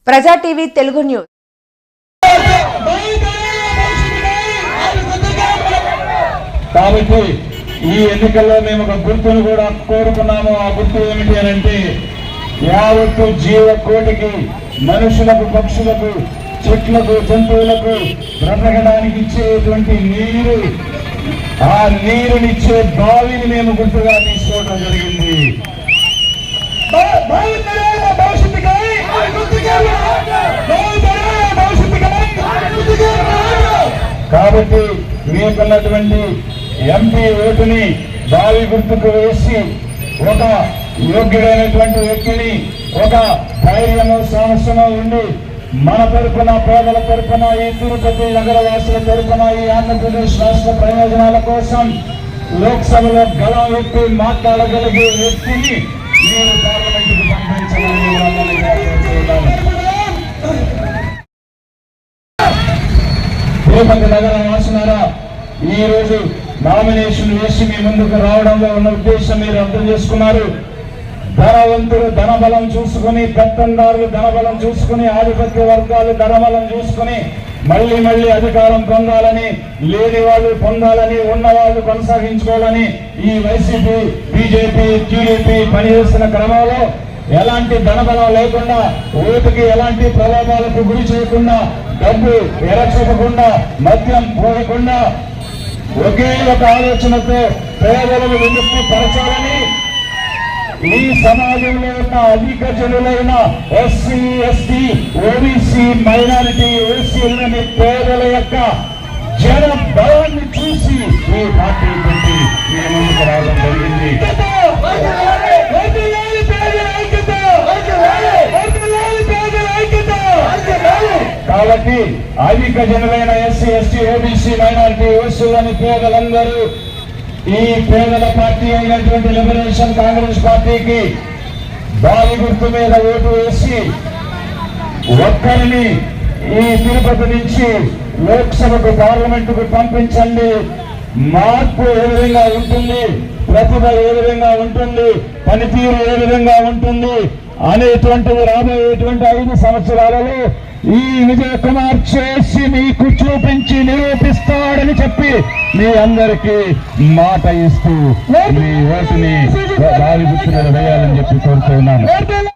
ప్రజా TV Telugu news. కాబట్టి ఈ ఎన్నికల్లో మేము ఒక గుర్తును కూడా కోరుకున్నాము. ఆ గుర్తు ఏమిటి అని అంటే, యావత్తు జీవకోటికి, మనుషులకు, పక్షులకు, చెట్లకు, జంతువులకు బ్రతకడానికి ఇచ్చేటువంటి నీరు, ఆ నీరునిచ్చే బావిని మేము గుర్తుగా తీసుకోవడం జరిగింది. కాబట్టి మీకున్నటువంటి ఎంపీ ఓటుని బావి గుర్తుకు వేసి ఒక యోగ్యుడైనటువంటి వ్యక్తిని, ఒక ధైర్యము, సాహసము ఉండి మన తరపున, పేదల తరపున, ఈ తిరుపతి నగరవాసుల తరపున, ఈ ఆంధ్రప్రదేశ్ రాష్ట్ర ప్రయోజనాల కోసం లోక్సభలో గళం ఎత్తి మాట్లాడగలిగే వ్యక్తిని మీరు పార్లమెంటుకు పంపించాలని తిరుపతి నగర వాసులారా, ఈ రోజు నామినేషన్ వేసి మీ ముందుకు రావడంలో ఉన్న ఉద్దేశం మీరు అర్థం చేసుకున్నారు. ధనవంతులు ధనబలం చూసుకుని, పెత్తందారులు ధనబలం చూసుకుని, ఆధిపత్య వర్గాలు ధనబలం చూసుకుని మళ్ళీ అధికారం పొందాలని, లేని వాళ్ళు పొందాలని, ఉన్న వాళ్ళు కొనసాగించుకోవాలని ఈ వైసీపీ, బీజేపీ, టీడీపీ పనిచేస్తున్న క్రమంలో ఎలాంటి ధనబలం లేకుండా, ఓటుకి ఎలాంటి ప్రలోభాలకు గురి చేయకుండా, డబ్బు ఎరచూపకుండా, మద్యం పోయకుండా ఒకే ఒక ఆలోచనతో పేదలను విముక్తి పరచాలని ఈ సమాజంలో ఉన్న అధిక జనులైన ఎస్సీ, ఎస్టీ, ఓబీసీ, మైనారిటీ, ఓసీలని పేదల యొక్క జన బలాన్ని చూసి ఈ పార్టీ పెట్టి మీ ముందుకు రావడం జరిగింది. కాబట్టి అధిక జనులైన ఎస్సీ, ఎస్టీ, ఓబీసీ, మైనారిటీ, ఓసీలని పేదలందరూ ఈ పేదల పార్టీ అయినటువంటి లిబరేషన్ కాంగ్రెస్ పార్టీకి బావి గుర్తు మీద ఓటు వేసి ఒక్కరిని ఈ తిరుపతి నుంచి లోక్సభకు, పార్లమెంటుకు పంపించండి. మార్పు ఏ విధంగా ఉంటుంది, ప్రతిభ ఏ విధంగా ఉంటుంది, పనితీరు ఏ విధంగా ఉంటుంది అనేటువంటిది రాబోయేటువంటి 5 సంవత్సరాలలో ఈ విజయ్ కుమార్ చేసి మీకు చూపించి నిరూపిస్తాడని చెప్పి మీ అందరికీ మాట ఇస్తూ మీ ఓటుని బావి గుర్తు మీద వేయాలని చెప్పి కోరుతున్నాను.